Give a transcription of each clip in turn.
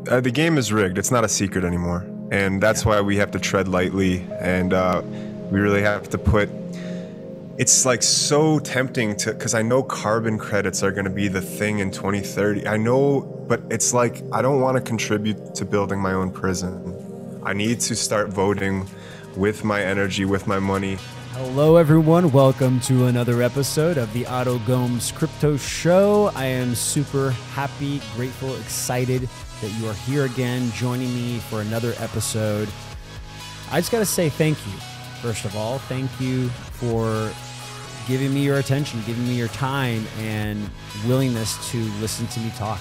The game is rigged. It's not a secret anymore. And that's why we have to tread lightly. And we really have to put... It's like so tempting to... Because I know carbon credits are going to be the thing in 2030. I know, but it's like, I don't want to contribute to building my own prison. I need to start voting with my energy, with my money. Hello, everyone. Welcome to another episode of the Oto Gomes Crypto Show. I am super happy, grateful, excited that you are here again, joining me for another episode. I just got to say thank you. First of all, thank you for giving me your attention, giving me your time and willingness to listen to me talk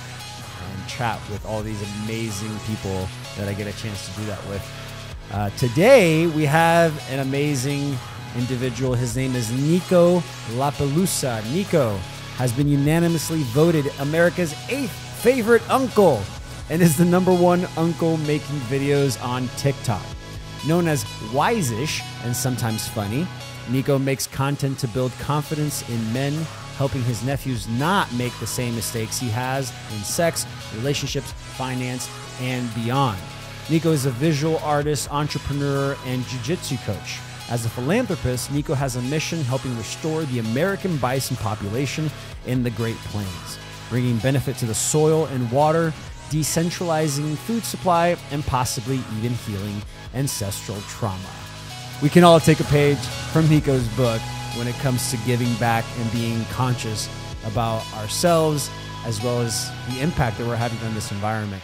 and chat with all these amazing people that I get a chance to do that with. Today, we have an amazing individual. His name is Niko Lapelusa. Niko has been unanimously voted America's 8th favorite uncle and is the #1 uncle making videos on TikTok. Known as Wise-ish and sometimes funny, Niko makes content to build confidence in men, helping his nephews not make the same mistakes he has in sex, relationships, finance, and beyond. Niko is a visual artist, entrepreneur, and jiu-jitsu coach. As a philanthropist, Niko has a mission helping restore the American bison population in the Great Plains, bringing benefit to the soil and water, decentralizing food supply, and possibly even healing ancestral trauma. We can all take a page from Niko's book when it comes to giving back and being conscious about ourselves, as well as the impact that we're having on this environment.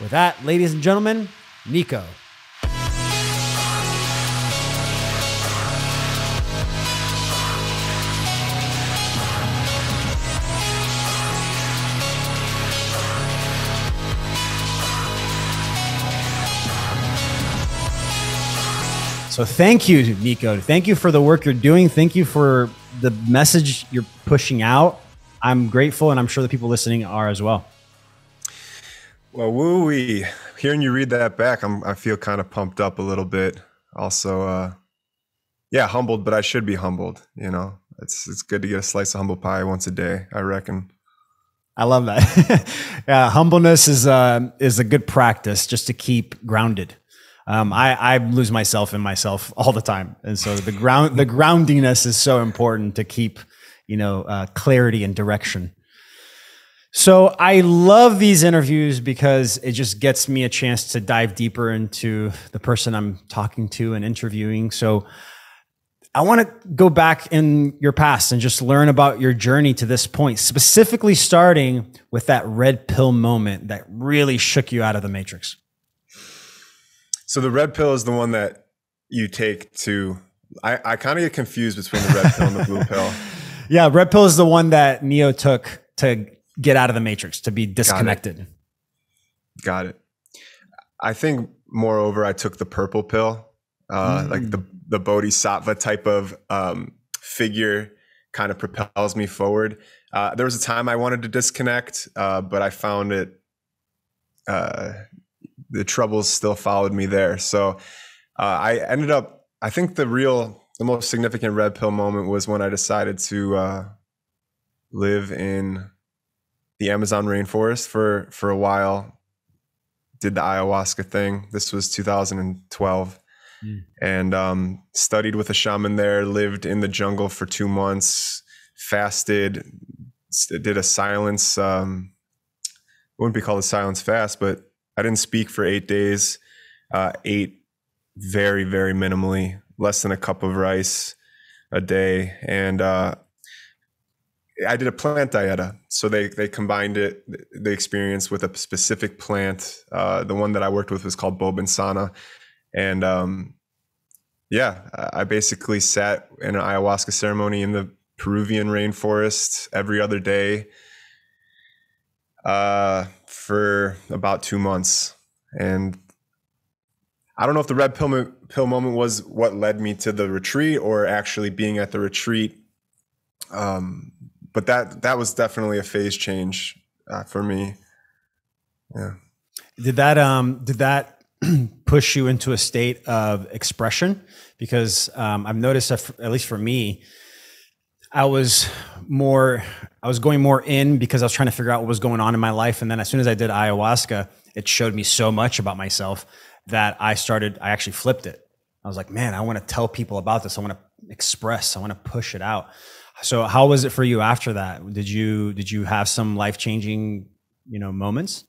With that, ladies and gentlemen, Niko. So thank you, Niko. Thank you for the work you're doing. Thank you for the message you're pushing out. I'm grateful, and I'm sure the people listening are as well. Well, woo-wee. Hearing you read that back, I feel kind of pumped up a little bit. Also, yeah, humbled, but I should be humbled. You know, it's good to get a slice of humble pie once a day, I reckon. I love that. Yeah, humbleness is a good practice just to keep grounded. I lose myself in myself all the time. And so the groundiness is so important to keep, clarity and direction. So I love these interviews because it just gets me a chance to dive deeper into the person I'm talking to and interviewing. So I want to go back in your past and just learn about your journey to this point, specifically starting with that red pill moment that really shook you out of the matrix. So the red pill is the one that you take to, I kind of get confused between the red pill and the blue pill. Yeah, red pill is the one that Neo took to get out of the matrix, to be disconnected. Got it. I think moreover, I took the purple pill, like the bodhisattva type of figure kind of propels me forward. There was a time I wanted to disconnect, but I found it, the troubles still followed me there. So I ended up, I think the most significant red pill moment was when I decided to live in the Amazon rainforest for a while, did the ayahuasca thing. This was 2012 and studied with a shaman there, lived in the jungle for 2 months, fasted, did a silence, it wouldn't be called a silence fast, but I didn't speak for 8 days, ate very, very minimally, less than a cup of rice a day. And I did a plant dieta. So they combined the experience with a specific plant. The one that I worked with was called Bobinsana. And yeah, I basically sat in an ayahuasca ceremony in the Peruvian rainforest every other day for about 2 months. And I don't know if the red pill moment was what led me to the retreat or actually being at the retreat. But that was definitely a phase change for me. Yeah. Did that push you into a state of expression? Because I've noticed that at least for me, I was going more in because I was trying to figure out what was going on in my life. And then as soon as I did ayahuasca, it showed me so much about myself that I actually flipped it. I was like, man, I want to tell people about this. I want to express, I want to push it out. So how was it for you after that? Did you have some life-changing, moments?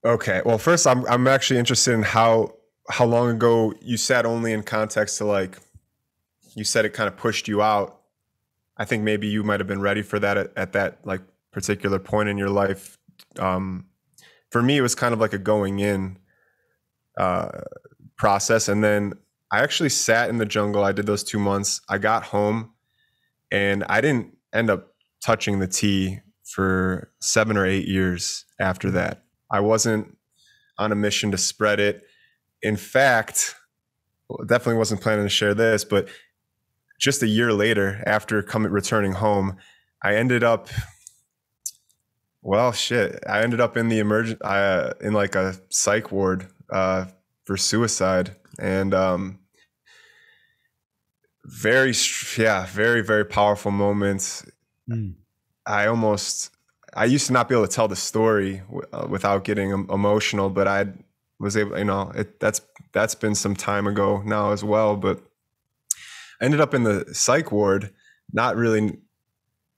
Okay. Well, first I'm actually interested in how long ago you said, only in context to like, you said it kind of pushed you out. I think maybe you might have been ready for that at that like particular point in your life. For me, it was kind of like a going in process. And then I actually sat in the jungle. I did those 2 months. I got home and I didn't end up touching the tea for 7 or 8 years after that. I wasn't on a mission to spread it. In fact, definitely wasn't planning to share this, but just a year later, after returning home, I ended up, I ended up in the in like a psych ward for suicide, and very, very powerful moments. I used to not be able to tell the story without getting emotional, but I was able, that's been some time ago now as well. But I ended up in the psych ward, not really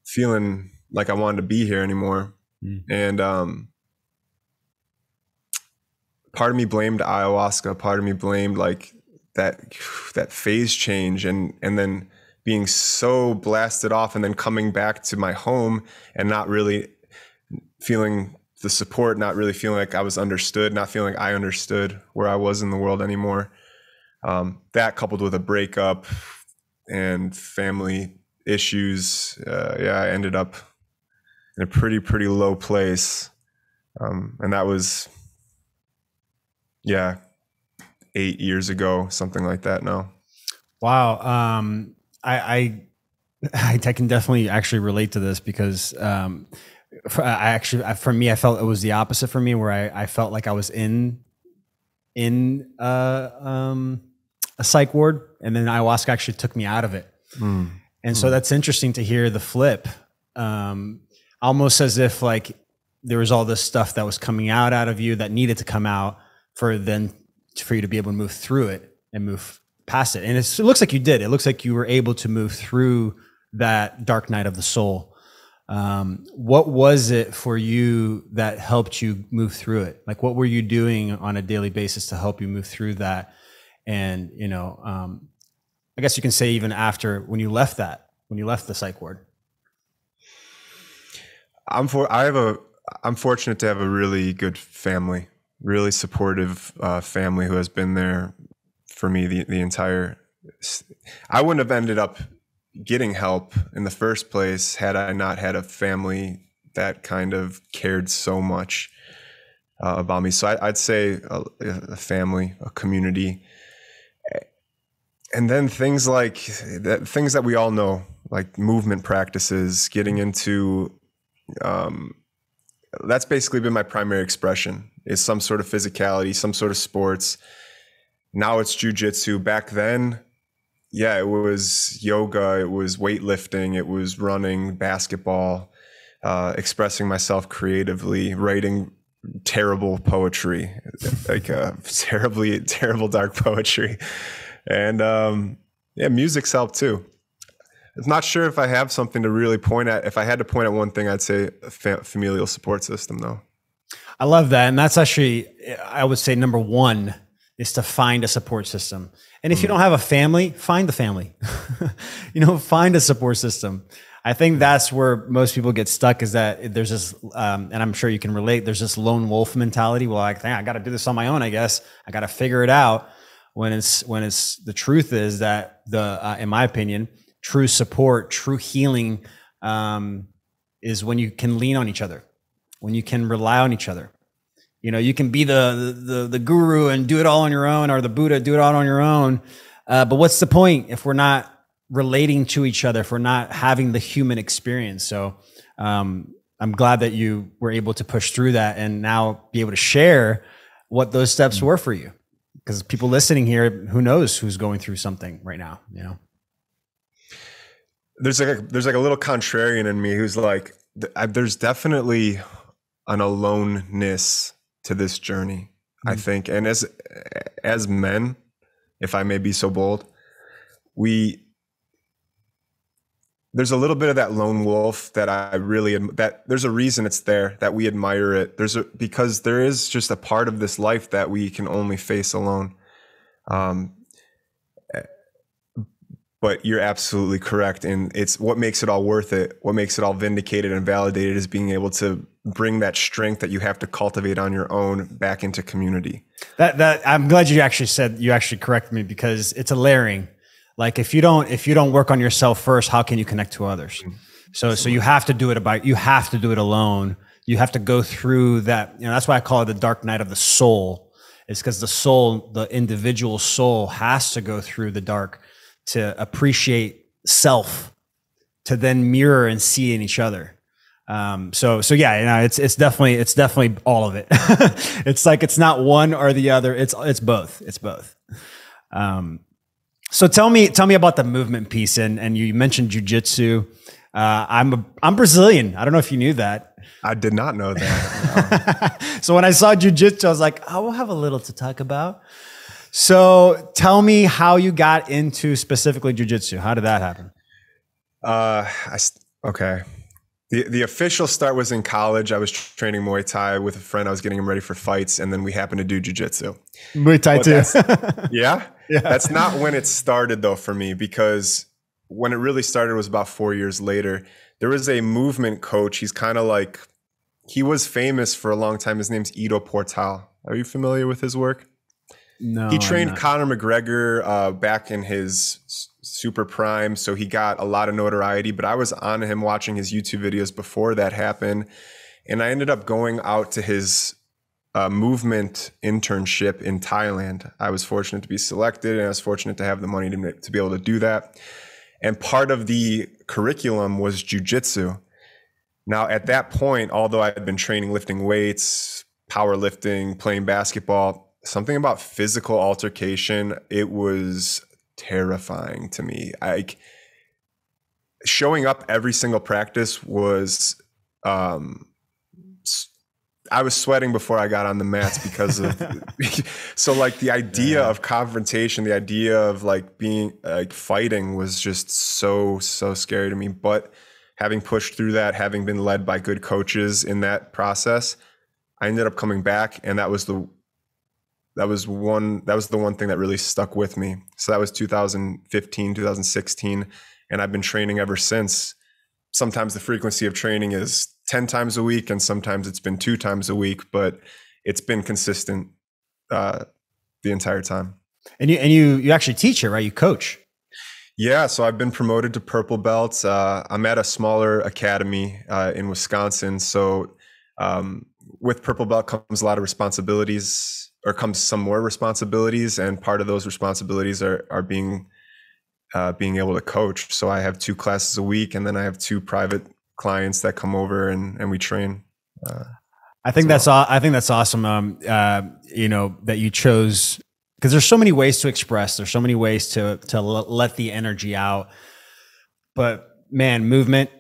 feeling like I wanted to be here anymore. And part of me blamed ayahuasca. Part of me blamed like that phase change, and then being so blasted off, and then coming back to my home and not really feeling the support, not really feeling like I was understood, not feeling like I understood where I was in the world anymore. That coupled with a breakup and family issues, I ended up in a pretty low place. And that was, 8 years ago, something like that now. Wow. I can definitely actually relate to this because, for me, I felt it was the opposite for me, where I felt like I was in a psych ward, and then ayahuasca actually took me out of it. And so that's interesting to hear the flip, almost as if like there was all this stuff that was coming out of you that needed to come out for you to be able to move through it and move past it. And it looks like you did. It looks like you were able to move through that dark night of the soul. What was it for you that helped you move through it? Like, what were you doing on a daily basis to help you move through that? And, I guess you can say even after, when you left the psych ward. I'm fortunate to have a really good family, really supportive family who has been there for me the entire. I wouldn't have ended up getting help in the first place had I not had a family that kind of cared so much about me. So I'd say a family, a community, and then things that we all know, like movement practices, getting into. That's basically been my primary expression, is some sort of physicality, some sort of sports. Now it's jiu-jitsu. Back then, it was yoga, it was weightlifting, it was running, basketball, expressing myself creatively, writing terrible poetry, like terrible dark poetry. And music's helped too. I'm not sure if I have something to really point at. If I had to point at one thing, I'd say a familial support system, though. I love that. And that's actually, I would say, number one is to find a support system. And if you don't have a family, find the family. Find a support system. I think that's where most people get stuck, is that there's this, and I'm sure you can relate, there's this lone wolf mentality. Well, I got to do this on my own, I guess. I got to figure it out. When it's the truth is that in my opinion, true support, true healing, is when you can lean on each other, when you can rely on each other. You can be the guru and do it all on your own, or the Buddha, do it all on your own. But what's the point if we're not relating to each other, if we're not having the human experience? So I'm glad that you were able to push through that and now be able to share what those steps were for you. Because people listening here, who knows who's going through something right now, There's like a little contrarian in me who's like, there's definitely an aloneness to this journey, I think. And as men, if I may be so bold, there's a little bit of that lone wolf that that there's a reason it's there, that we admire it. Because there is just a part of this life that we can only face alone. But you're absolutely correct. And it's what makes it all worth it. What makes it all vindicated and validated is being able to bring that strength that you have to cultivate on your own back into community. That I'm glad you actually corrected me, because it's a layering. Like if you don't work on yourself first, how can you connect to others? So you have to do it you have to do it alone. You have to go through that. That's why I call it the dark night of the soul. It's because the individual soul has to go through the dark to appreciate self, to then mirror and see in each other. So yeah, it's definitely all of it. It's like, it's not one or the other. It's both. It's both. So tell me about the movement piece. And you mentioned jiu-jitsu. I'm Brazilian. I don't know if you knew that. I did not know that. No. So when I saw jiu-jitsu, I was like, I will have a little to talk about. So tell me how you got into specifically jiu-jitsu. How did that happen? Okay. The official start was in college. I was training Muay Thai with a friend. I was getting him ready for fights, and then we happened to do jiu-jitsu. Muay Thai too. Yeah? Yeah. That's not when it started though for me, because when it really started was about 4 years later. There was a movement coach. He was famous for a long time. His name's Ido Portal. Are you familiar with his work? No. He trained Conor McGregor back in his super prime, so he got a lot of notoriety. But I was on him watching his YouTube videos before that happened, and I ended up going out to his movement internship in Thailand. I was fortunate to be selected, and I was fortunate to have the money to be able to do that. And part of the curriculum was jiu-jitsu. Now, at that point, although I had been training lifting weights, powerlifting, playing basketball, something about physical altercation, it was terrifying to me. Showing up every single practice was, I was sweating before I got on the mats because of, so like the idea of confrontation, the idea of like being fighting was just so scary to me. But having pushed through that, having been led by good coaches in that process, I ended up coming back, and that was the one thing that really stuck with me. So that was 2015, 2016. And I've been training ever since. Sometimes the frequency of training is 10 times a week, and sometimes it's been 2 times a week, but it's been consistent the entire time. And you actually teach it, right? You coach. Yeah. So I've been promoted to purple belts. I'm at a smaller academy in Wisconsin. So with purple belt comes a lot of responsibilities, or comes some more responsibilities, and part of those responsibilities are being able to coach. So I have 2 classes a week, and then I have 2 private clients that come over and we train. I think that's awesome. That you chose, because there's so many ways to express. There's so many ways to let the energy out. But man, movement,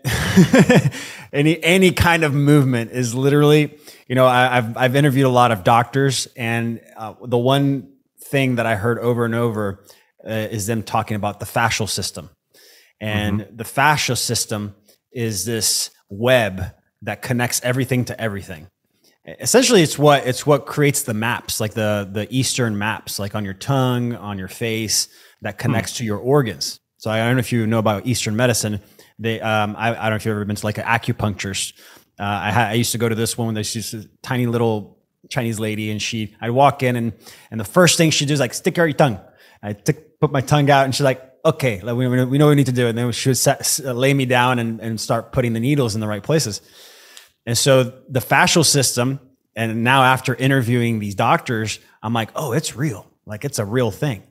any kind of movement is literally. I've interviewed a lot of doctors, and the one thing that I heard over and over is them talking about the fascial system. And the fascial system is this web that connects everything to everything. Essentially, it's what creates the maps, like the Eastern maps, like on your tongue, on your face, that connects to your organs. So I don't know if you know about Eastern medicine. I don't know if you've ever been to like an acupuncturist. I used to go to this one. There's just a tiny little Chinese lady, and I'd walk in, and the first thing she'd do is like, stick out your tongue. I put my tongue out, and she's like, okay, like we know what we need to do. And then she would lay me down and start putting the needles in the right places. And so the fascial system, and now after interviewing these doctors, I'm like, oh, it's real. Like it's a real thing.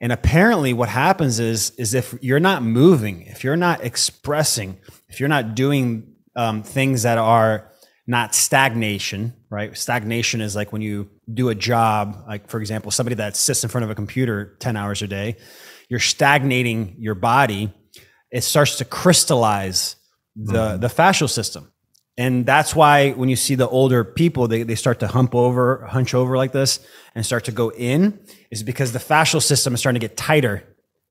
And apparently what happens is if you're not moving, if you're not expressing, if you're not doing things that are not stagnation, right? Stagnation is like when you do a job, like for example, somebody that sits in front of a computer 10 hours a day, you're stagnating your body. It starts to crystallize the fascial system. And that's why when you see the older people, they start to hunch over like this and start to go in, is because the fascial system is starting to get tighter,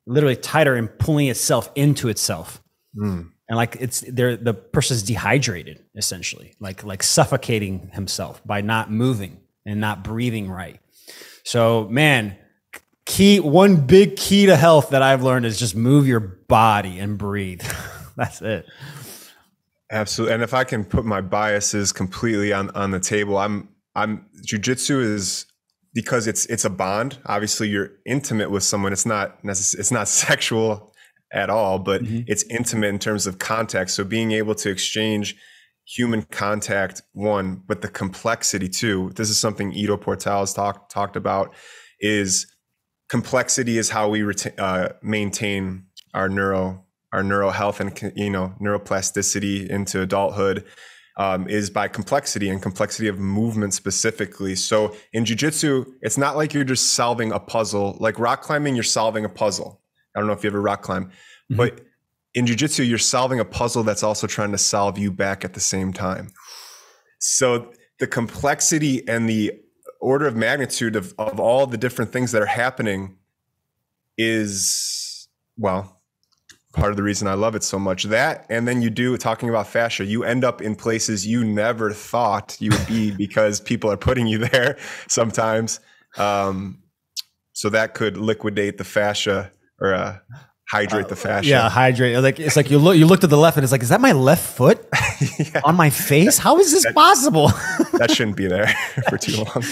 literally tighter, and pulling itself into itself. And like the person's dehydrated, essentially, like suffocating himself by not moving and not breathing right. So man, one big key to health that I've learned is just move your body and breathe. That's it. Absolutely. And if I can put my biases completely on the table, Jiu-Jitsu is, because it's a bond. Obviously you're intimate with someone. It's not sexual at all, but it's intimate in terms of contact. So being able to exchange human contact, one, but the complexity too. This is something Ido Portal has talked about, is complexity is how we maintain our neural health and, neuroplasticity into adulthood, is by complexity, and complexity of movement specifically. So in jiu-jitsu, it's not like you're just solving a puzzle. Like rock climbing, you're solving a puzzle. I don't know if you ever rock climb, but in jiu-jitsu, you're solving a puzzle that's also trying to solve you back at the same time. So the complexity and the order of magnitude of all the different things that are happening is, well, part of the reason I love it so much. That, and then talking about fascia, you end up in places you never thought you would be because people are putting you there sometimes. So that could liquidate the fascia or hydrate the fascia. Yeah, hydrate. Like it's like you look to the left and it's like, is that my left foot on my face? How is this possible? That shouldn't be there for too long.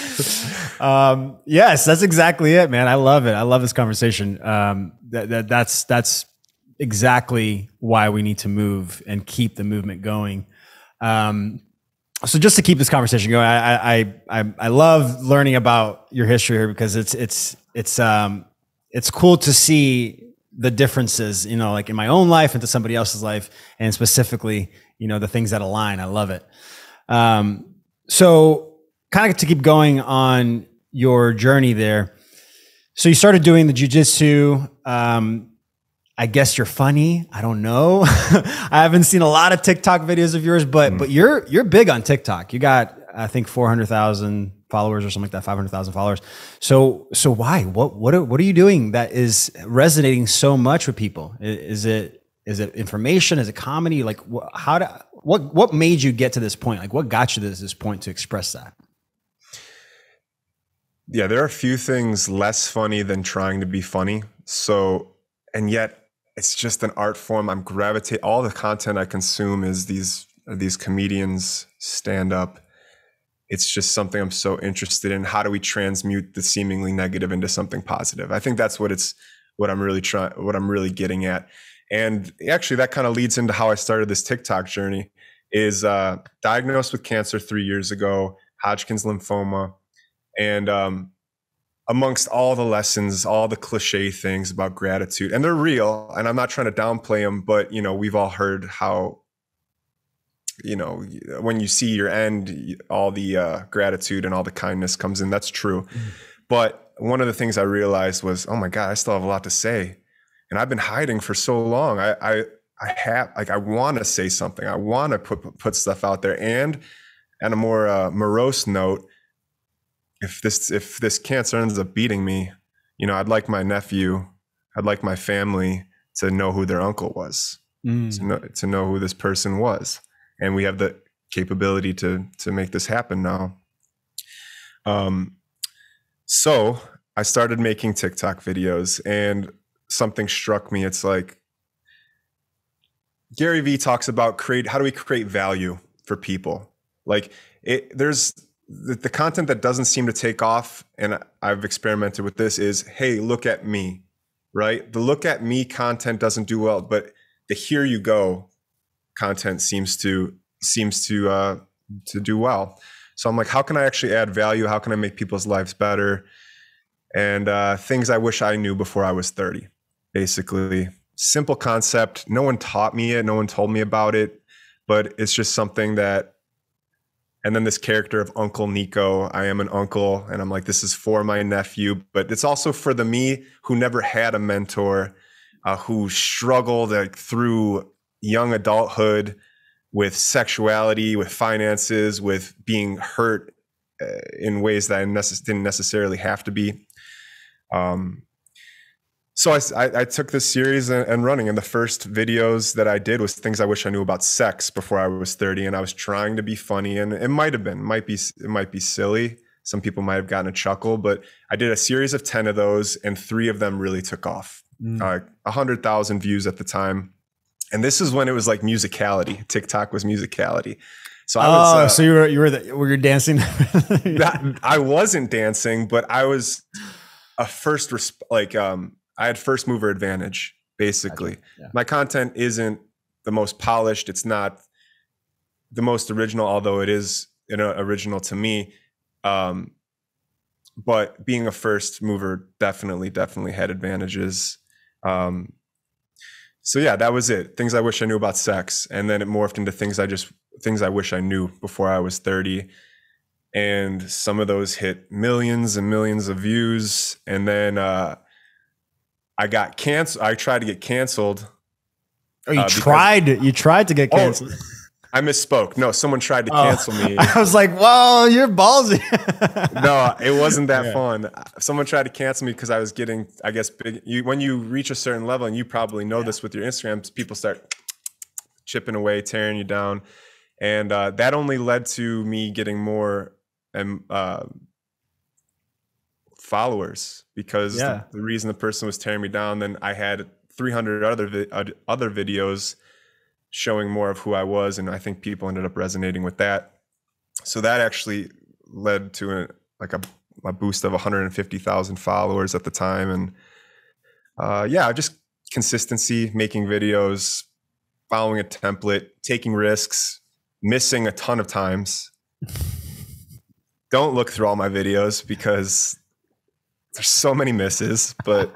Yes, that's exactly it, man. I love it. I love this conversation. That's exactly why we need to move and keep the movement going. So just to keep this conversation going, I love learning about your history here, because it's cool to see the differences, like in my own life and to somebody else's life, and specifically, the things that align. I love it. So kind of to keep going on your journey there. So you started doing the jiu-jitsu. I guess you're funny. I don't know. I haven't seen a lot of TikTok videos of yours, but you're big on TikTok. You got, I think, 400,000 followers or something like that, 500,000 followers. So why? What are you doing that is resonating so much with people? Is it information? Is it comedy? Like what made you get to this point? Like what got you to this point to express that? Yeah, there are a few things less funny than trying to be funny. So, and yet it's just an art form. All the content I consume is these comedians stand up. It's just something I'm so interested in. How do we transmute the seemingly negative into something positive? I think that's what I'm really getting at. And actually that kind of leads into how I started this TikTok journey. Is diagnosed with cancer 3 years ago, Hodgkin's lymphoma. And amongst all the lessons, all the cliche things about gratitude, and they're real, and I'm not trying to downplay them, but we've all heard how, when you see your end, all the gratitude and all the kindness comes in. That's true. But one of the things I realized was, oh my God, I still have a lot to say. And I've been hiding for so long. I want to say something. I want to put stuff out there. And on a more morose note, if this cancer ends up beating me, I'd like my nephew, I'd like my family to know who their uncle was, to know who this person was. And we have the capability to make this happen now. So I started making TikTok videos, and something struck me. It's like Gary Vee talks about how do we create value for people? Like there's the content that doesn't seem to take off, and I've experimented with this, is, hey, look at me, right? The look at me content doesn't do well, but the here you go content seems to do well. So I'm like, how can I actually add value? How can I make people's lives better? And things I wish I knew before I was 30, basically. Simple concept. No one taught me it. No one told me about it, but it's just something that. And then this character of Uncle Niko, I am an uncle, and I'm like, this is for my nephew, but it's also for the me who never had a mentor, who struggled through young adulthood, with sexuality, with finances, with being hurt in ways that I didn't necessarily have to be. So I took this series and running, and the first videos that I did was things I wish I knew about sex before I was 30, and I was trying to be funny, and it might be silly. Some people might have gotten a chuckle, but I did a series of 10 of those, and 3 of them really took off. 100,000 views at the time, and this is when it was like musicality. TikTok was musicality. So I was. So were you dancing? I wasn't dancing, but I was a first I had first mover advantage, basically. Gotcha. Yeah. My content isn't the most polished. It's not the most original, although it is original to me. But being a first mover definitely had advantages. So yeah, that was it. Things I wish I knew about sex. And then it morphed into things I wish I knew before I was 30. And some of those hit millions and millions of views. And then, I got canceled. I tried to get canceled. Oh, you tried to get canceled. I misspoke. No, someone tried to cancel me. I was like, whoa, you're ballsy. No, it wasn't that fun. Someone tried to cancel me because I was getting, I guess, big. When you reach a certain level, and you probably know this with your Instagram, people start chipping away, tearing you down. And that only led to me getting more followers, because the reason the person was tearing me down, then I had 300 other videos showing more of who I was, and I think people ended up resonating with that. So that actually led to a boost of 150,000 followers at the time. And just consistency, making videos, following a template, taking risks, missing a ton of times. Don't look through all my videos because there's so many misses, but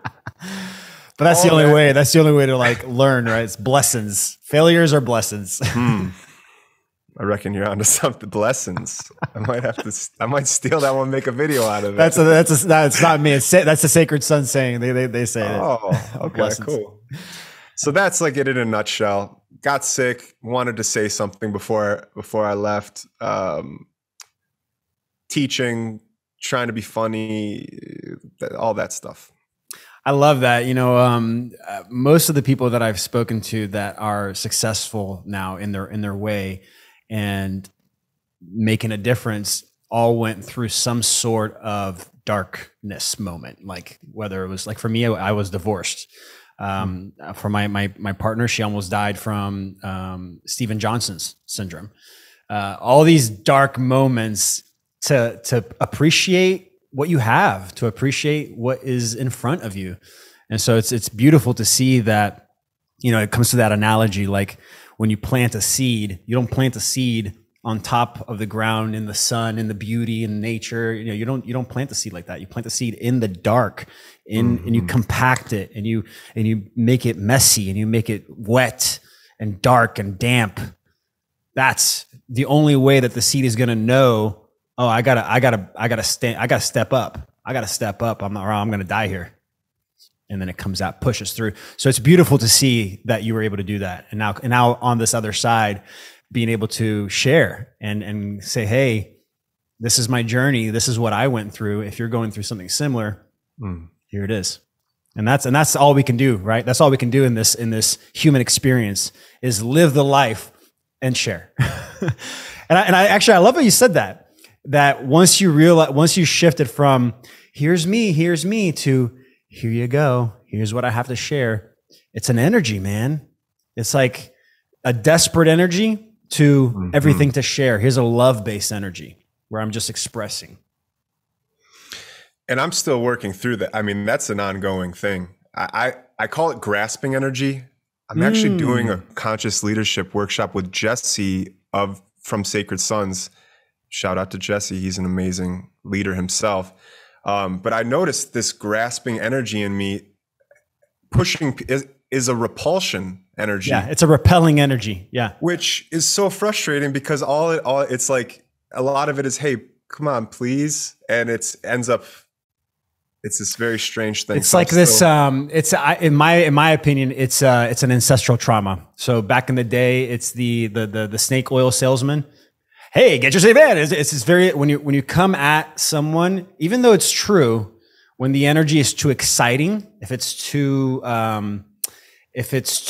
that's the only way. That's the only way to like learn, right? It's blessings. Failures are blessings. I reckon you're onto something. Blessings. I might steal that one, make a video out of it. That's not me. That's the Sacred Son saying. They say it. Oh, okay, cool. So that's like it in a nutshell. Got sick, wanted to say something before I left. Teaching, trying to be funny, all that stuff. I love that. Most of the people that I've spoken to that are successful now in their way and making a difference all went through some sort of darkness moment. Like whether it was like for me, I was divorced. For my partner, she almost died from Steven Johnson's syndrome. All these dark moments to appreciate what you have, to appreciate what is in front of you. And so it's beautiful to see that, it comes to that analogy, like when you plant a seed, you don't plant a seed on top of the ground in the sun, in the beauty and nature. You don't plant the seed like that. You plant the seed in the dark, and you compact it, and you make it messy, and you make it wet and dark and damp. That's the only way that the seed is going to know, oh, I gotta step up. I'm going to die here. And then it comes out, pushes through. So it's beautiful to see that you were able to do that. And now on this other side, being able to share and say, hey, this is my journey. This is what I went through. If you're going through something similar, here it is. And that's all we can do, right? That's all we can do in this human experience is live the life and share. and I love how you said that once you shifted from here's me to here you go, here's what I have to share. It's an energy, man. It's like a desperate energy to everything to share. Here's a love-based energy where I'm just expressing. And I'm still working through that. I mean, that's an ongoing thing. I call it grasping energy. I'm actually doing a conscious leadership workshop with Jesse from Sacred Sons. Shout out to Jesse. He's an amazing leader himself. But I noticed this grasping energy in me pushing is a repulsion energy. Yeah, it's a repelling energy. Yeah. Which is so frustrating because it's like a lot of it is, hey, come on, please. And it ends up It's this very strange thing. It's so like this. In my opinion, it's an ancestral trauma. So back in the day, it's the snake oil salesman. Hey, get your safe in. It's very when you come at someone, even though it's true, when the energy is too exciting, if it's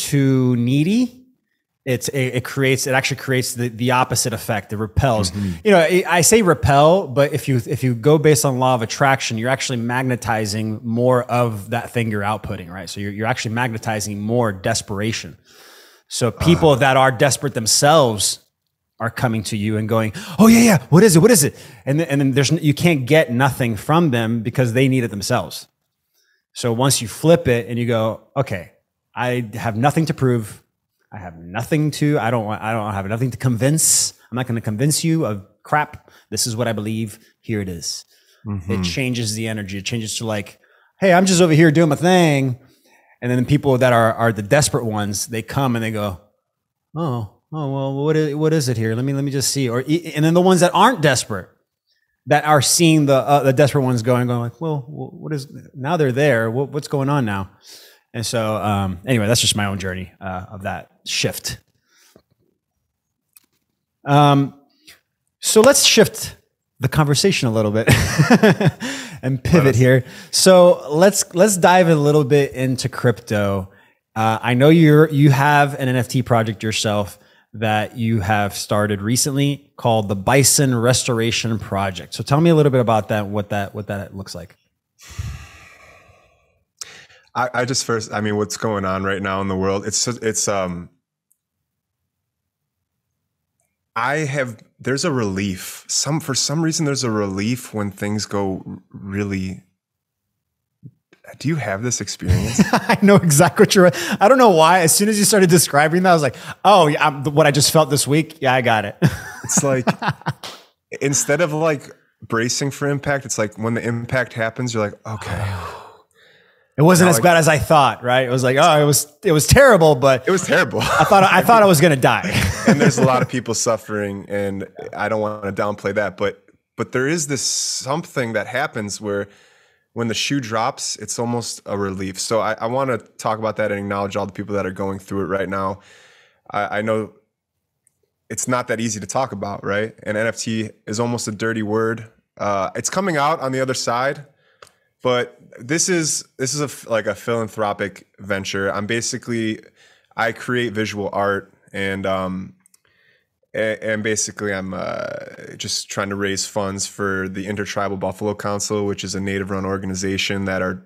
too needy. It actually creates the opposite effect. It repels. Mm-hmm. I say repel, but if you go based on law of attraction, you're actually magnetizing more of that thing you're outputting, right? So you're actually magnetizing more desperation. So people that are desperate themselves are coming to you and going, "Oh yeah, what is it?" And then you can't get nothing from them because they need it themselves. So once you flip it and you go, "Okay, I have nothing to prove. I have nothing to, I don't have nothing to convince. I'm not going to convince you of crap. This is what I believe. Here it is." Mm-hmm. It changes the energy. It changes to like, "Hey, I'm just over here doing my thing." And then the people that are the desperate ones, they come and they go, oh, well, what is it here? Let me just see. And then the ones that aren't desperate, that are seeing the desperate ones going like, "Well, what is, now they're there. What's going on now?" And so, anyway, that's just my own journey of that shift. So let's shift the conversation a little bit and pivot here. So let's dive a little bit into crypto. I know you have an NFT project yourself that you have started recently called the Bison Restoration Project. So tell me a little bit about that, what that looks like. What's going on right now in the world? There's a relief. For some reason, there's a relief when things go really. Do you have this experience? I know exactly what you're. I don't know why. As soon as you started describing that, I was like, "Oh, yeah, what I just felt this week. Yeah, I got it." It's like instead of like bracing for impact, it's like when the impact happens, you're like, "Okay." It wasn't as bad as I thought, right? It was like, oh, it was terrible, but it was terrible. I thought I was going to die. And there's a lot of people suffering, and I don't want to downplay that, but there is this something that happens where when the shoe drops, it's almost a relief. So I want to talk about that and acknowledge all the people that are going through it right now. I know it's not that easy to talk about, right? And NFT is almost a dirty word. It's coming out on the other side. But this is like a philanthropic venture. I create visual art, and basically I'm just trying to raise funds for the Intertribal Buffalo Council, which is a native-run organization that are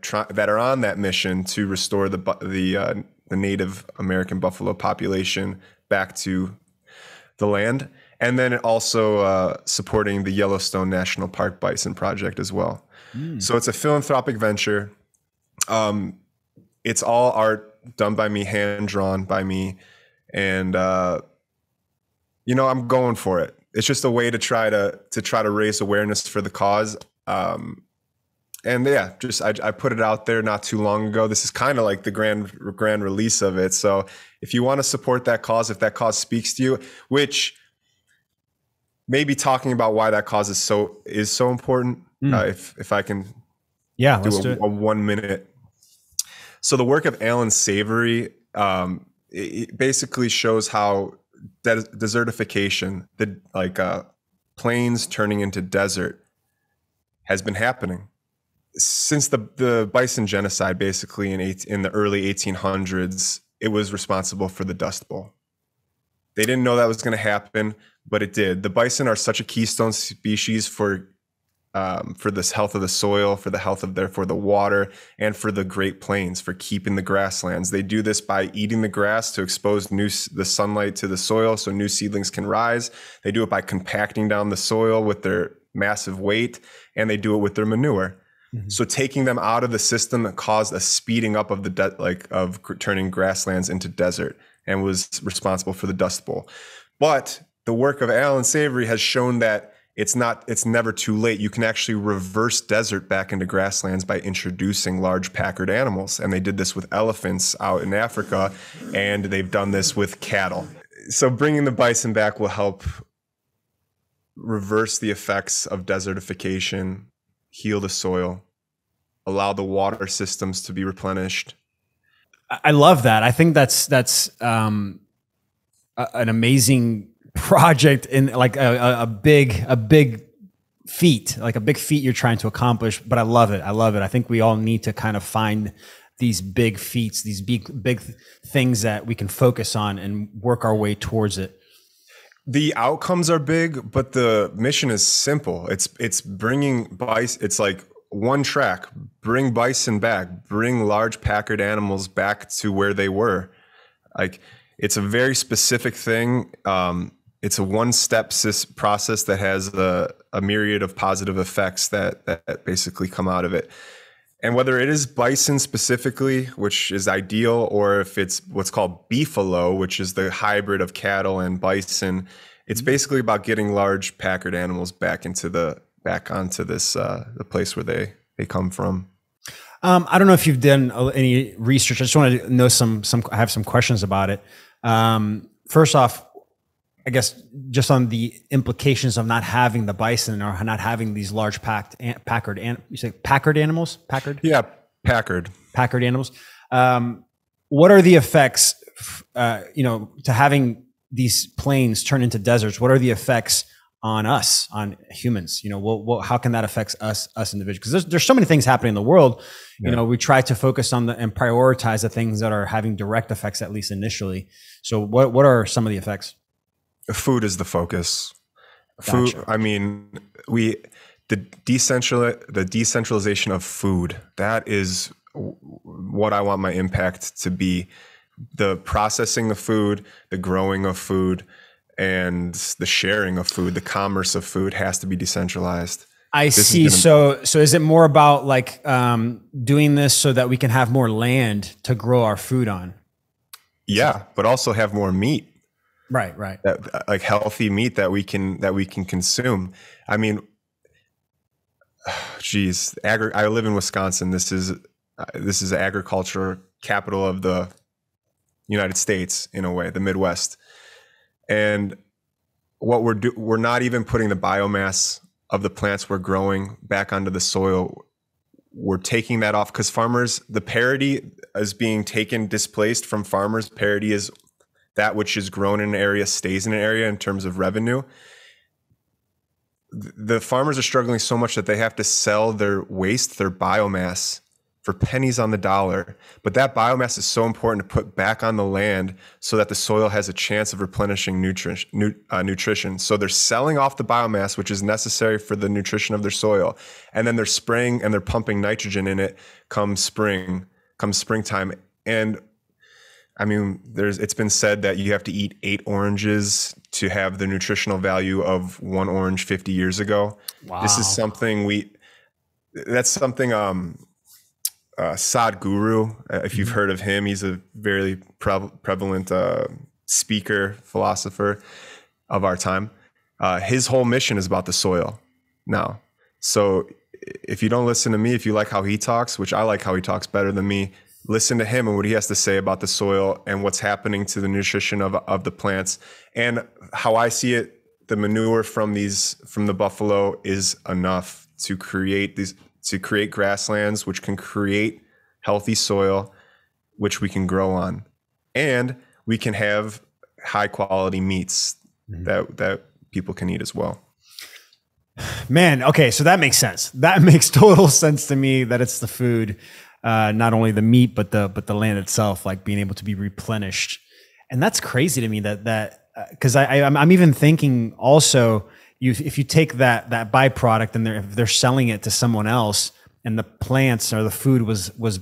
on that mission to restore the Native American buffalo population back to the land, and then also supporting the Yellowstone National Park Bison Project as well. So it's a philanthropic venture. It's all art done by me, hand drawn by me. And, I'm going for it. It's just a way to try to raise awareness for the cause. I put it out there not too long ago. This is kind of like the grand release of it. So if you want to support that cause, if that cause speaks to you, which maybe talking about why that cause is so important. If I can do a 1 minute. So the work of Alan Savory, it basically shows how desertification, plains turning into desert, has been happening since the bison genocide. Basically in the early 1800s, it was responsible for the Dust Bowl. They didn't know that was going to happen, but it did. The bison are such a keystone species for this health of the soil, for the health of therefore the water, and for the Great Plains, for keeping the grasslands. They do this by eating the grass to expose the sunlight to the soil so new seedlings can rise. They do it by compacting down the soil with their massive weight, and they do it with their manure. Mm-hmm. So taking them out of the system that caused a speeding up of of turning grasslands into desert, and was responsible for the Dust Bowl. But the work of Alan Savory has shown that it's never too late. You can actually reverse desert back into grasslands by introducing large packered animals. And they did this with elephants out in Africa, and they've done this with cattle. So bringing the bison back will help reverse the effects of desertification, heal the soil, allow the water systems to be replenished. I love that. I think that's an amazing project, in like a big feat, like a big feat you're trying to accomplish. But I love it. I think we all need to kind of find these big feats, these big things that we can focus on and work our way towards it. The outcomes are big, but the mission is simple. It's bringing bison. It's like one track: bring bison back, bring large packered animals back to where they were. Like, it's a very specific thing. It's a one-step process that has a myriad of positive effects that basically come out of it. And whether it is bison specifically, which is ideal, or if it's what's called beefalo, which is the hybrid of cattle and bison, it's basically about getting large packered animals back onto this the place where they come from. I don't know if you've done any research. I just wanted to know I have some questions about it. First off, I guess just on the implications of not having the bison or not having these large packered animals? Yeah, packered animals. What are the effects, to having these plains turn into deserts? What are the effects on us, on humans? How can that affect us individuals? Because there's so many things happening in the world. Yeah. We try to focus on and prioritize the things that are having direct effects, at least initially. So what are some of the effects? Food is the focus. Gotcha. Food. I mean, the decentralization of food. That is what I want my impact to be. The processing of food, the growing of food, and the sharing of food, the commerce of food has to be decentralized. I see. So is it more about like doing this so that we can have more land to grow our food on? Yeah, but also have more meat. Right. Like healthy meat that we can consume. I mean, geez, I live in Wisconsin. This is agriculture capital of the United States, in a way, the Midwest. And what we're not even putting the biomass of the plants we're growing back onto the soil. We're taking that off because farmers, the parity is being displaced from farmers. Parity is that which is grown in an area stays in an area in terms of revenue. The farmers are struggling so much that they have to sell their waste, their biomass, for pennies on the dollar. But that biomass is so important to put back on the land so that the soil has a chance of replenishing nutrition. So they're selling off the biomass, which is necessary for the nutrition of their soil. And then they're spraying and they're pumping nitrogen in it come springtime. And I mean, it's been said that you have to eat 8 oranges to have the nutritional value of 1 orange 50 years ago. Wow. This is something Sadhguru, if you've heard of him, he's a very prevalent speaker, philosopher of our time. His whole mission is about the soil now. So if you don't listen to me, if you like how he talks, which I like how he talks better than me, listen to him and what he has to say about the soil and what's happening to the nutrition of the plants. And how I see it, the manure from the buffalo is enough to create grasslands, which can create healthy soil, which we can grow on. And we can have high quality meats that people can eat as well. Man, okay, so that makes sense. That makes total sense to me, that it's the food, not only the meat, but the land itself, like being able to be replenished. And that's crazy to me that because I'm even thinking also, if you take that byproduct and they're selling it to someone else, and the plants or the food was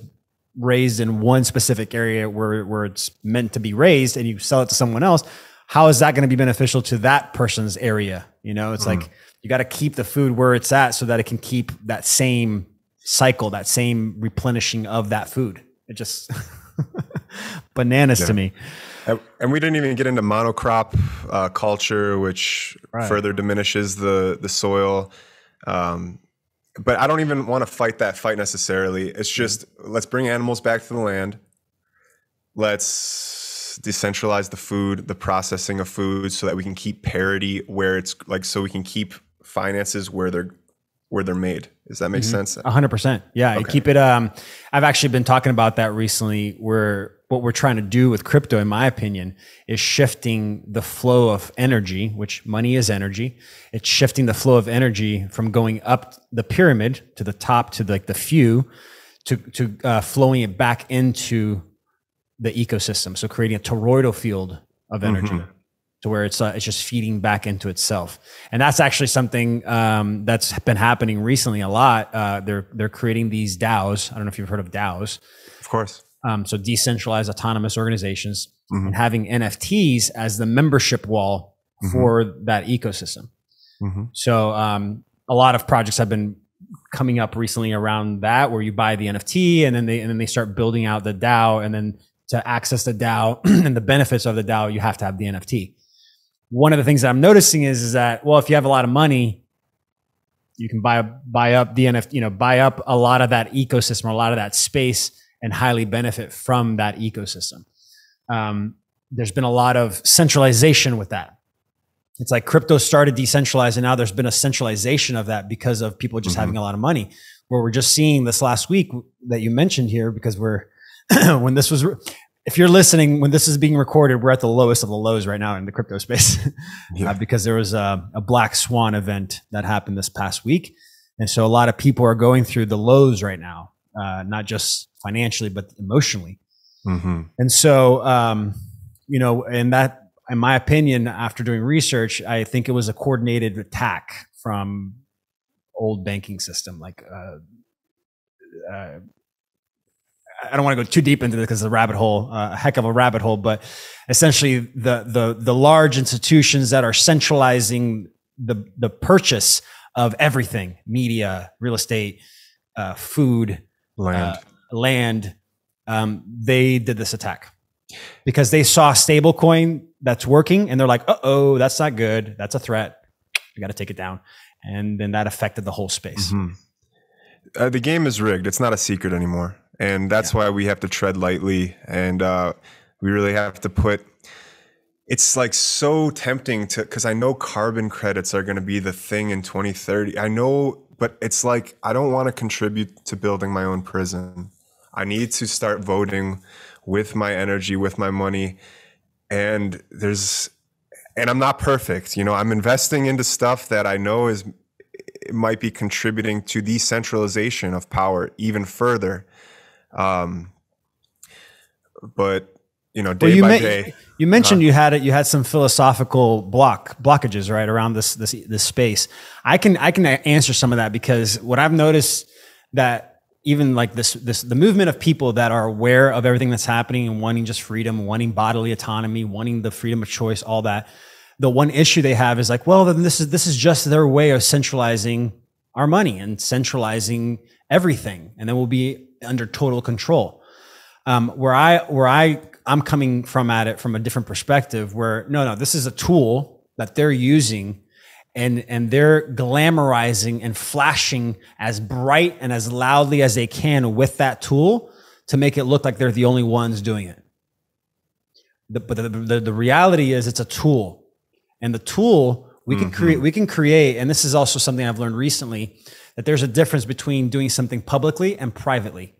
raised in one specific area where it's meant to be raised, and you sell it to someone else, how is that going to be beneficial to that person's area? It's like you got to keep the food where it's at so that it can keep that same cycle, that same replenishing of that food. It just bananas to me. And we didn't even get into monocrop culture, which further diminishes the soil. But I don't even want to fight that fight necessarily. It's just, let's bring animals back to the land. Let's decentralize the food, the processing of food, so that we can keep parity where it's like, so we can keep finances where they're where they're made. Does that make sense? 100%. Yeah. Okay. Keep it. I've actually been talking about that recently, where what we're trying to do with crypto, in my opinion, is shifting the flow of energy, which money is energy. It's shifting the flow of energy from going up the pyramid to the top, to like the few, to flowing it back into the ecosystem. So creating a toroidal field of energy, to where it's just feeding back into itself. And that's actually something that's been happening recently a lot. They're creating these DAOs. I don't know if you've heard of DAOs. Of course. So decentralized autonomous organizations, and having NFTs as the membership wall for that ecosystem. So a lot of projects have been coming up recently around that, where you buy the NFT and then they start building out the DAO, and then to access the DAO and the benefits of the DAO, you have to have the NFT. One of the things that I'm noticing is that, well, if you have a lot of money, you can buy up the NFT, buy up a lot of that ecosystem, or a lot of that space, and highly benefit from that ecosystem. There's been a lot of centralization with that. It's like crypto started decentralized, and now there's been a centralization of that because of people just having a lot of money. Where we're just seeing this last week that you mentioned here, because if you're listening, when this is being recorded, we're at the lowest of the lows right now in the crypto space, because there was a black swan event that happened this past week. And so a lot of people are going through the lows right now, not just financially, but emotionally. And so, and that, in my opinion, after doing research, I think it was a coordinated attack from old banking system. Like, I don't want to go too deep into this because it's a heck of a rabbit hole, but essentially the large institutions that are centralizing the purchase of everything, media, real estate, food, land, they did this attack because they saw a stable coin that's working, and they're like, uh-oh, that's not good. That's a threat. We got to take it down. And then that affected the whole space. The game is rigged. It's not a secret anymore. And that's why we have to tread lightly. And we really have to it's like so tempting because I know carbon credits are going to be the thing in 2030. I know, but it's like, I don't want to contribute to building my own prison. I need to start voting with my energy, with my money. And I'm not perfect. I'm investing into stuff that I know it might be contributing to decentralization of power even further. But day by day. You mentioned you had some philosophical blockages right around this space. I can answer some of that, because what I've noticed, that even like the movement of people that are aware of everything that's happening and wanting just freedom, wanting bodily autonomy, wanting the freedom of choice, all that. The one issue they have is like, well, then this is just their way of centralizing our money and centralizing everything, and then we'll be under total control. Where I'm coming from at it from a different perspective, where no, this is a tool that they're using, and they're glamorizing and flashing as bright and as loudly as they can with that tool to make it look like they're the only ones doing it. But the reality is, it's a tool, and the tool we can create. And this is also something I've learned recently, that there's a difference between doing something publicly and privately.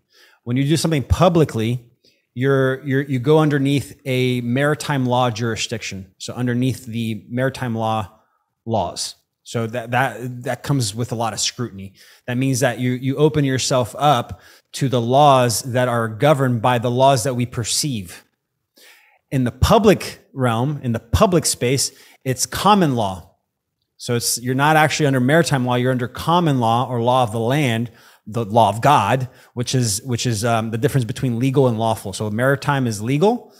When you do something publicly, you go underneath a maritime law jurisdiction. So underneath the maritime laws. So that comes with a lot of scrutiny. That means that you open yourself up to the laws that are governed by the laws that we perceive. In the public realm, in the public space, it's common law. So you're not actually under maritime law, you're under common law, or law of the land, the law of God, which is the difference between legal and lawful. So maritime is legal,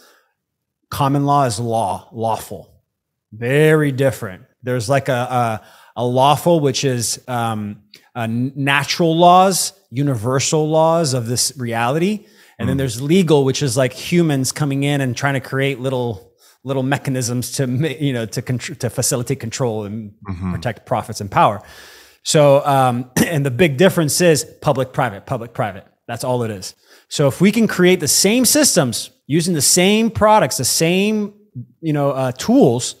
common law is lawful. Very different. There's like a lawful, which is natural laws, universal laws of this reality. And then there's legal, which is like humans coming in and trying to create little mechanisms to facilitate control and protect profits and power. So, and the big difference is public, private. That's all it is. So if we can create the same systems using the same products, the same, tools,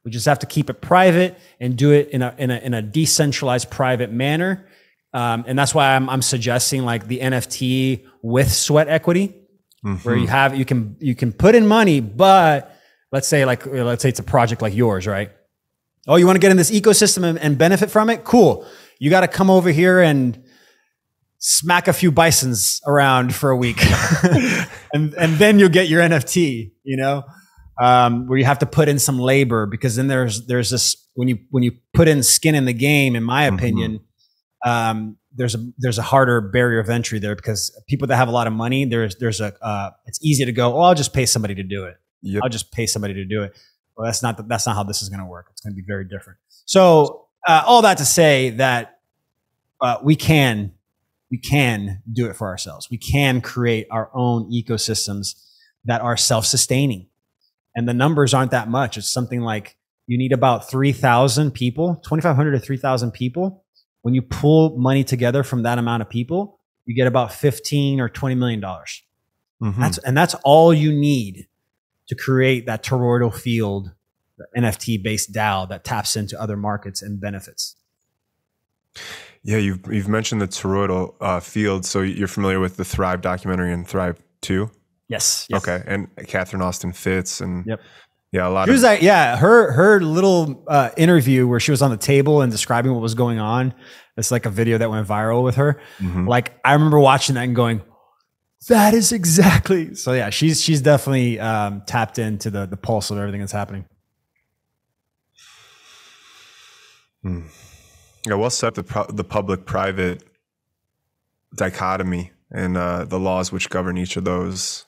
we just have to keep it private and do it in a decentralized private manner. And that's why I'm suggesting like the NFT with sweat equity, where you can put in money, but let's say it's a project like yours, right? Oh, you want to get in this ecosystem and benefit from it? Cool. You got to come over here and smack a few bisons around for a week, and then you'll get your NFT. You know, where you have to put in some labor, because then there's this when you put in skin in the game. In my opinion, there's a harder barrier of entry there, because people that have a lot of money, it's easy to go, oh, I'll just pay somebody to do it. Yep. I'll just pay somebody to do it. Well, that's not how this is going to work. It's going to be very different. So all that to say that we can do it for ourselves. We can create our own ecosystems that are self-sustaining, and the numbers aren't that much. It's something like you need about 3,000 people, 2,500 to 3,000 people. When you pull money together from that amount of people, you get about $15 or $20 million. That's all you need to create that toroidal field, the NFT-based DAO that taps into other markets and benefits. Yeah, you've mentioned the toroidal field, so you're familiar with the Thrive documentary and Thrive 2? Yes. Okay, and Catherine Austin Fitts and yep. Yeah, a lot. She was like, yeah, her little interview where she was on the table and describing what was going on. It's like a video that went viral with her. Like I remember watching that and going, that is exactly. So yeah, she's definitely tapped into the pulse of everything that's happening. Yeah, well said. The public-private dichotomy and the laws which govern each of those,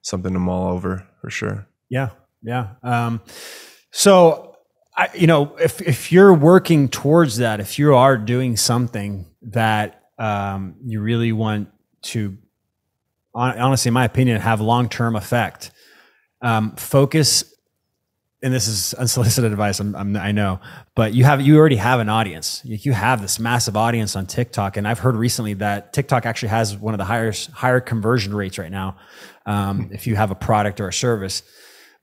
something to mull over for sure. Yeah. Yeah. So if you're working towards that, if you are doing something that you really want to, honestly, in my opinion, have long-term effect, focus. And this is unsolicited advice, I know, but you already have an audience. You have this massive audience on TikTok, and I've heard recently that TikTok actually has one of the higher conversion rates right now, if you have a product or a service.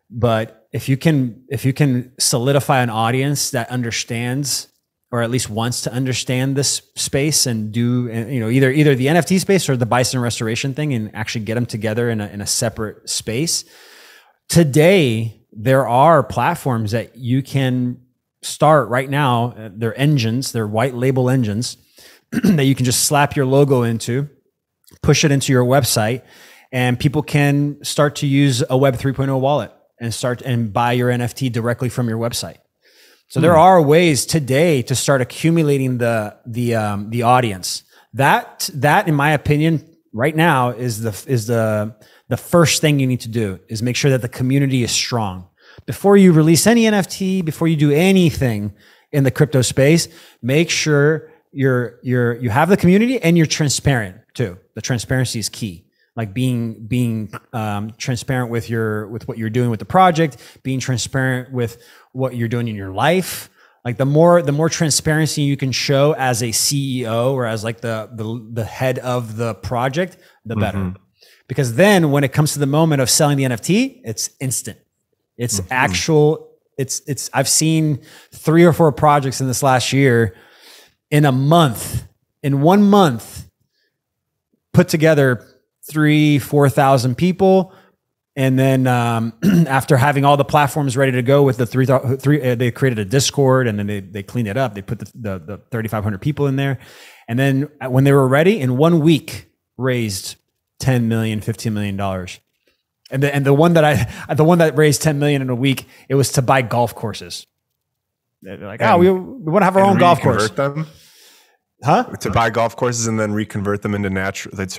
But if you can solidify an audience that understands, or at least wants to understand this space, and do either the NFT space or the Bison Restoration thing, and actually get them together in a separate space. Today, there are platforms that you can start right now. They're engines, they're white label engines that you can just slap your logo into, push it into your website, and people can start to use a Web 3.0 wallet and start and buy your NFT directly from your website. So there are ways today to start accumulating the audience. That in my opinion right now is the first thing you need to do, is make sure that the community is strong. Before you release any NFT, before you do anything in the crypto space, make sure you have the community and you're transparent too. The transparency is key. Like being transparent with what you're doing with the project, being transparent with what you're doing in your life. Like the more transparency you can show as a CEO or as like the head of the project, the better. Because then when it comes to the moment of selling the NFT, it's instant. It's actual. I've seen 3 or 4 projects in this last year in 1 month, put together 3,000-4,000 people. And then after having all the platforms ready to go with the 3, they created a Discord, and then they cleaned it up. They put the 3,500 people in there. And then when they were ready, in 1 week, raised $10 million, $15 million. And the one that raised $10 million in a week, it was to buy golf courses. They're like, we want to have our own golf course. Them? Huh? To buy golf courses and then reconvert them into to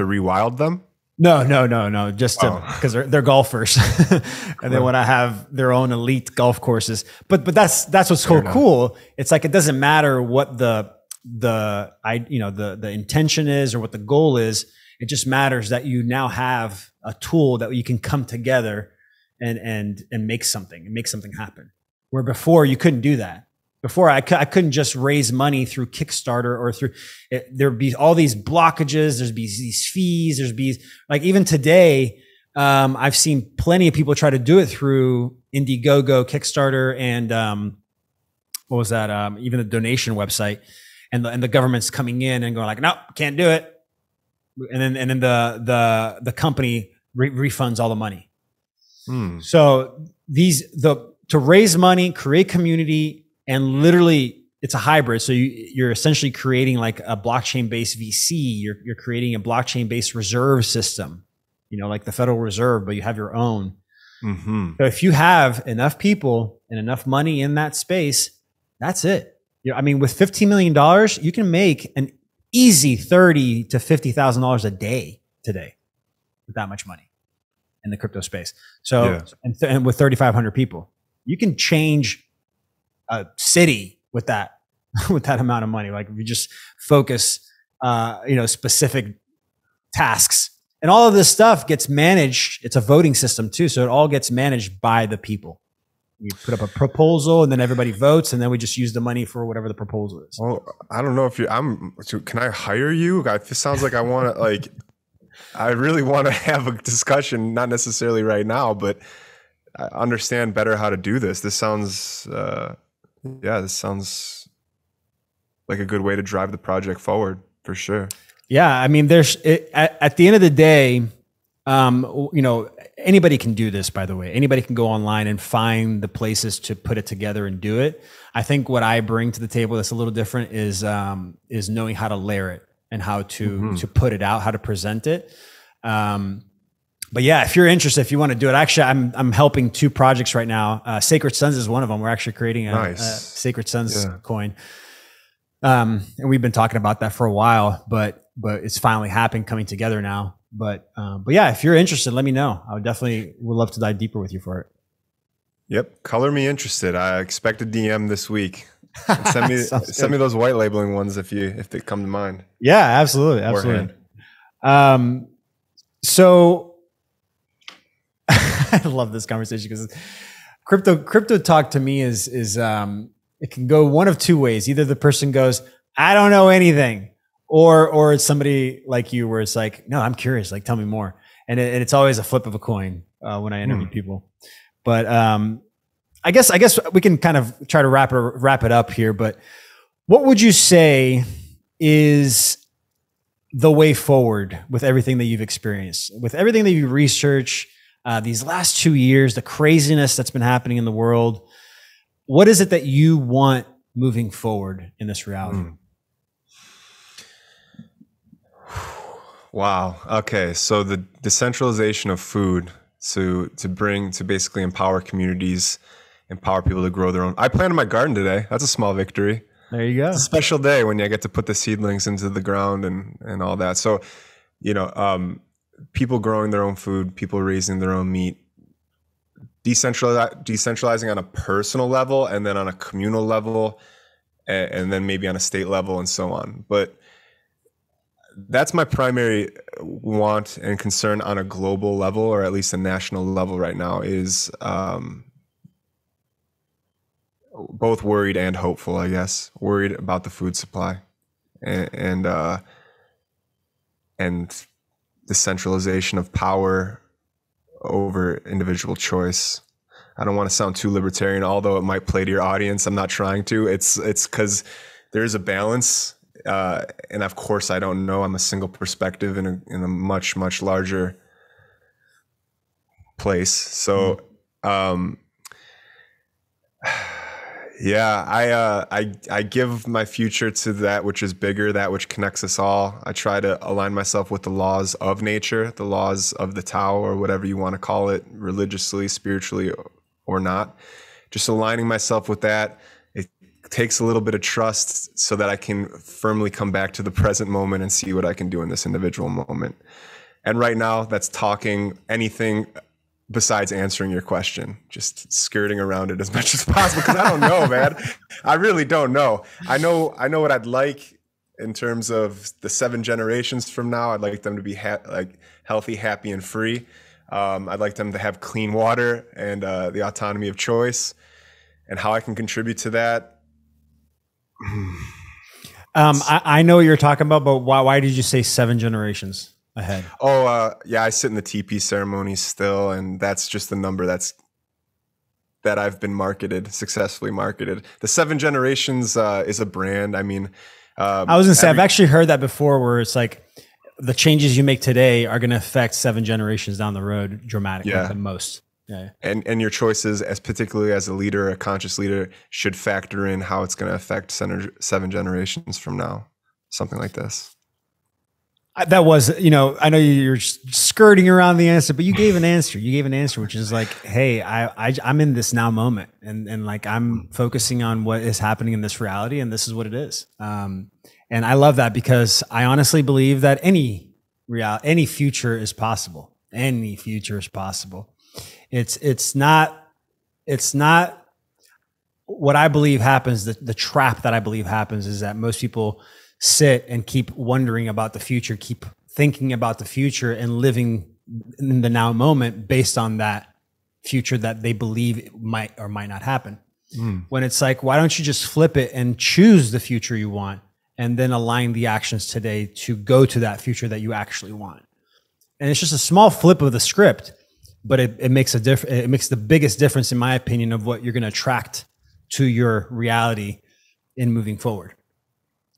rewild them? No. Just because they're golfers, and they want to have their own elite golf courses. But that's what's so cool. It's like it doesn't matter what the intention is or what the goal is. It just matters that you now have a tool that you can come together and make something happen. Where before you couldn't do that. Before I couldn't just raise money through Kickstarter or through there'd be all these blockages. There's be these fees. There's be like even today, I've seen plenty of people try to do it through Indiegogo, Kickstarter, and what was that? Even the donation website. and the government's coming in and going like, no, can't do it. And then the company refunds all the money. So to raise money, create community, and literally it's a hybrid. So you're essentially creating like a blockchain-based VC. You're creating a blockchain-based reserve system, like the Federal Reserve, but you have your own. So if you have enough people and enough money in that space, that's it. I mean, with $15 million, you can make an easy $30,000 to $50,000 a day today with that much money in the crypto space. So, and with 3,500 people, you can change a city with that, with that amount of money. Like if you just focus, specific tasks, and all of this stuff gets managed. It's a voting system too. So it all gets managed by the people. You put up a proposal and then everybody votes, and then we just use the money for whatever the proposal is. Well, I don't know if can I hire you? It sounds like I want to I really want to have a discussion, not necessarily right now, but I understand better how to do this. This sounds, this sounds like a good way to drive the project forward for sure. Yeah. I mean, at the end of the day, anybody can do this, by the way. Anybody can go online and find the places to put it together and do it. I think what I bring to the table that's a little different is knowing how to layer it and how to put it out, how to present it. But yeah, if you're interested, if you want to do it, actually, I'm helping 2 projects right now. Sacred Sons is one of them. We're actually creating a Sacred Sons coin. And we've been talking about that for a while, but it's finally happened, coming together now. But yeah, if you're interested, let me know. I would love to dive deeper with you for it. Yep. Color me interested. I expect a DM this week. Send me those white labeling ones if they come to mind. Yeah, absolutely. Absolutely. So I love this conversation because crypto talk to me is it can go one of 2 ways. Either the person goes, I don't know anything. Or it's somebody like you where it's like, no, I'm curious. Like, tell me more. And it's always a flip of a coin when I interview people. But I guess we can kind of try to wrap it up here. But what would you say is the way forward with everything that you've experienced, with everything that you research these last 2 years, the craziness that's been happening in the world? What is it that you want moving forward in this reality? Wow. Okay. So the decentralization of food to basically empower communities, empower people to grow their own. I planted my garden today. That's a small victory. There you go. It's a special day when you get to put the seedlings into the ground and all that. So, people growing their own food, people raising their own meat, decentralizing on a personal level and then on a communal level and then maybe on a state level and so on. But that's my primary want and concern on a global level, or at least a national level right now, is both worried and hopeful, I guess. Worried about the food supply and decentralization of power over individual choice. I don't want to sound too libertarian, although it might play to your audience. I'm not trying to. It's because there is a balance. And of course, I don't know. I'm a single perspective in a much, much larger place. So, I give my future to that which is bigger, that which connects us all. I try to align myself with the laws of nature, the laws of the Tao, or whatever you want to call it, religiously, spiritually, or not. Just aligning myself with that. It takes a little bit of trust so that I can firmly come back to the present moment and see what I can do in this individual moment. And right now, that's talking anything besides answering your question, just skirting around it as much as possible, because I don't know, man. I really don't know. I know what I'd like in terms of the 7 generations from now. I'd like them to be healthy, happy, and free. I'd like them to have clean water and the autonomy of choice, and how I can contribute to that. I know what you're talking about, but why did you say 7 generations ahead? I sit in the TP ceremonies still, and that's just the number that I've been successfully marketed. The 7 generations is a brand. I mean, I was gonna say, I've actually heard that before, where it's like the changes you make today are going to affect 7 generations down the road dramatically, the most. Yeah. And your choices, as particularly as a leader, a conscious leader, should factor in how it's going to affect 7 generations from now. Something like this. That was, I know you're skirting around the answer, but you gave an answer. You gave an answer, which is like, hey, I'm in this now moment, and like I'm focusing on what is happening in this reality, and this is what it is. And I love that, because I honestly believe that any future is possible. Any future is possible. It's not what I believe happens. The trap that I believe happens is that most people sit and keep wondering about the future, keep thinking about the future, and living in the now moment based on that future that they believe might or might not happen. When it's like, why don't you just flip it and choose the future you want, and then align the actions today to go to that future that you actually want? And it's just a small flip of the script, but it makes a difference. It makes the biggest difference, in my opinion, of what you're going to attract to your reality in moving forward.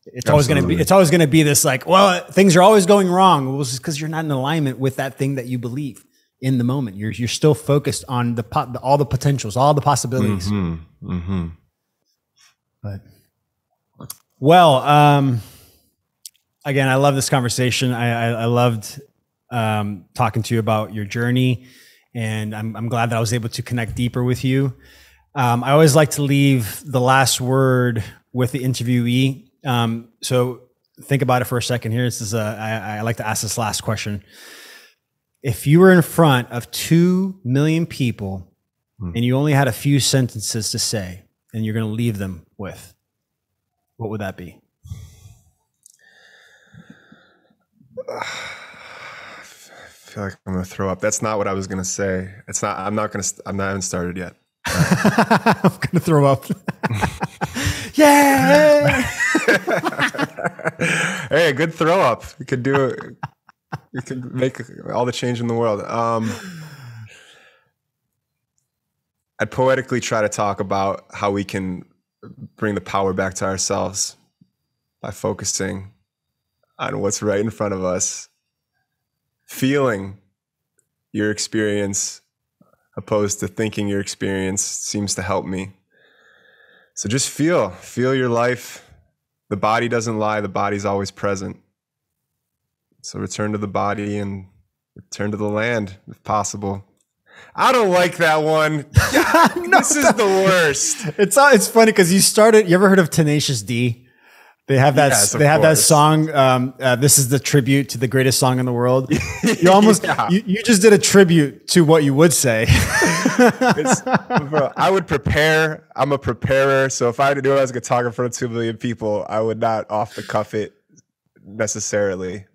It's always going to be this like, well, things are always going wrong. Well, it's because you're not in alignment with that thing that you believe in the moment. You're still focused on all the potentials, all the possibilities. But well, again, I love this conversation. I loved talking to you about your journey, and I'm glad that I was able to connect deeper with you. I always like to leave the last word with the interviewee. So think about it for a second here. This is I like to ask this last question. If you were in front of 2 million people and you only had a few sentences to say, and you're going to leave them with, what would that be? I feel like I'm going to throw up. That's not what I was going to say. I'm not even started yet. I'm going to throw up. Yeah. Hey, a good throw up. We could do it. We could make all the change in the world. I'd poetically try to talk about how we can bring the power back to ourselves by focusing on what's right in front of us, feeling your experience opposed to thinking your experience seems to help me. So just feel your life. The body doesn't lie. The body's always present. So return to the body and return to the land if possible. I don't like that one. No, this is the worst. It's funny because you ever heard of Tenacious D? They have that. Yes, they have that song. This is the tribute to the greatest song in the world. You almost you just did a tribute to what you would say. Bro, I would prepare. I'm a preparer. So if I had to do it as a guitar in front of 2 million people, I would not off the cuff it necessarily.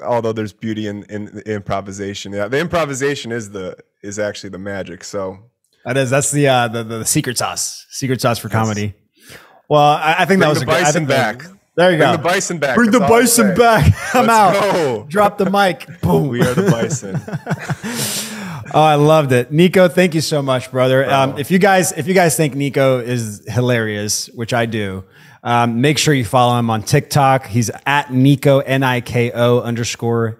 Although there's beauty in improvisation. Yeah, the improvisation is actually the magic. So that's the secret sauce. Secret sauce for comedy. Well, I think that was a good. Bison back. There you go. Bring the bison back. Bring the bison back. I'm out. Go. Drop the mic. Boom. We are the bison. Oh, I loved it, Niko. Thank you so much, brother. If you guys think Niko is hilarious, which I do, make sure you follow him on TikTok. He's at Niko NIKO_IS_,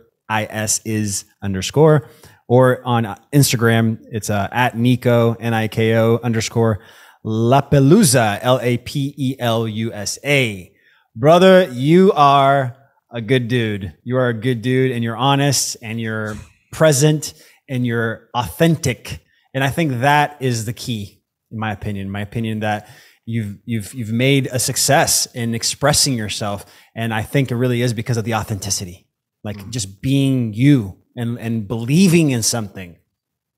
or on Instagram it's at Niko NIKO_Lapelusa LAPELUSA. Brother, you are a good dude. You are a good dude, and you're honest, and you're present, and you're authentic. And I think that is the key, in my opinion. That you've made a success in expressing yourself, and I think it really is because of the authenticity, like just being you and believing in something.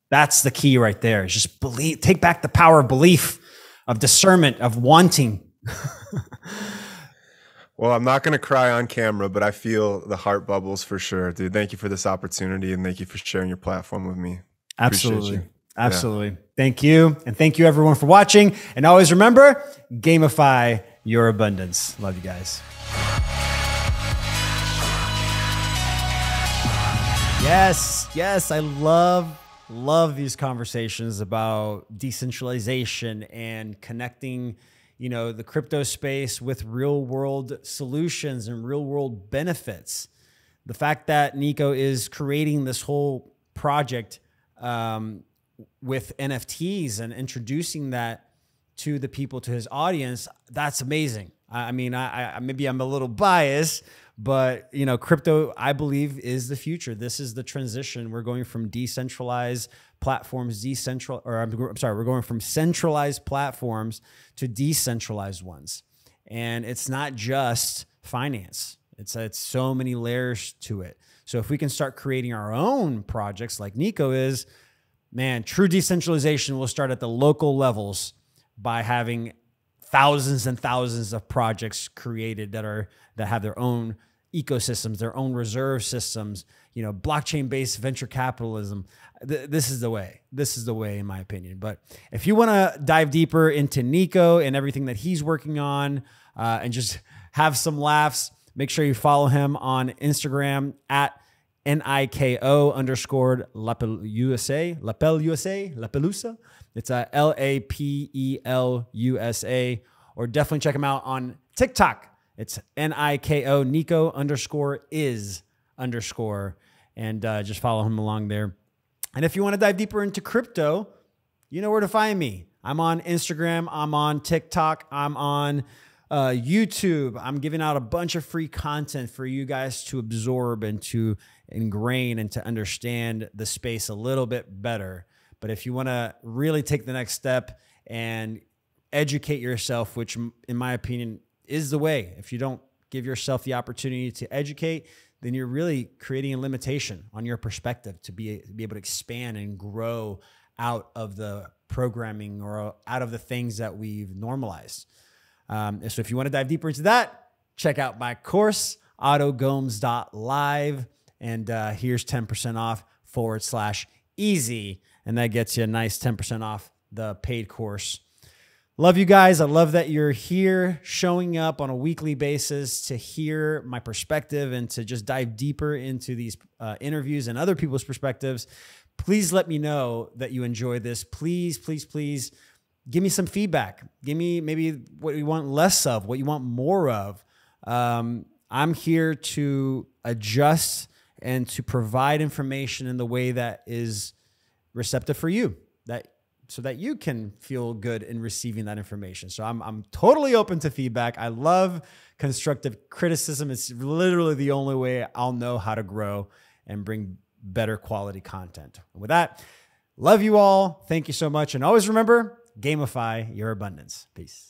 That's the key right there. Is just believe. Take back the power of belief, of discernment, of wanting. Well, I'm not going to cry on camera, but I feel the heart bubbles for sure, dude. Thank you for this opportunity, and thank you for sharing your platform with me. Absolutely. Absolutely. Yeah. Thank you. And thank you everyone for watching. And always remember, gamify your abundance. Love you guys. Yes. I love these conversations about decentralization and connecting the crypto space with real world solutions and real world benefits. The fact that Niko is creating this whole project with NFTs and introducing that to the people, to his audience, that's amazing. I mean, I maybe I'm a little biased, but crypto, I believe, is the future. This is the transition. We're going from decentralized platforms, we're going from centralized platforms to decentralized ones. And it's not just finance. It's so many layers to it. So if we can start creating our own projects like Niko is, man, true decentralization will start at the local levels by having thousands and thousands of projects created that have their own ecosystems, their own reserve systems, blockchain-based venture capitalism. This is the way. This is the way, in my opinion. But if you want to dive deeper into Niko and everything that he's working on and just have some laughs, make sure you follow him on Instagram at Lapelusa. It's Lapelusa. Or definitely check him out on TikTok. It's Niko_is_. And just follow him along there. And if you want to dive deeper into crypto, you know where to find me. I'm on Instagram. I'm on TikTok. I'm on YouTube. I'm giving out a bunch of free content for you guys to absorb and to ingrain and to understand the space a little bit better. But if you want to really take the next step and educate yourself, which in my opinion is the way, if you don't give yourself the opportunity to educate, then you're really creating a limitation on your perspective to be able to expand and grow out of the programming or out of the things that we've normalized. So if you want to dive deeper into that, check out my course, otogomes.live. And here's 10% off /easy. And that gets you a nice 10% off the paid course. Love you guys. I love that you're here showing up on a weekly basis to hear my perspective and to just dive deeper into these interviews and other people's perspectives. Please let me know that you enjoy this. Please, please, please give me some feedback. Give me maybe what you want less of, what you want more of. I'm here to adjust and to provide information in the way that is receptive for you, so that you can feel good in receiving that information. So I'm totally open to feedback. I love constructive criticism. It's literally the only way I'll know how to grow and bring better quality content. And with that, love you all. Thank you so much. And always remember, gamify your abundance. Peace.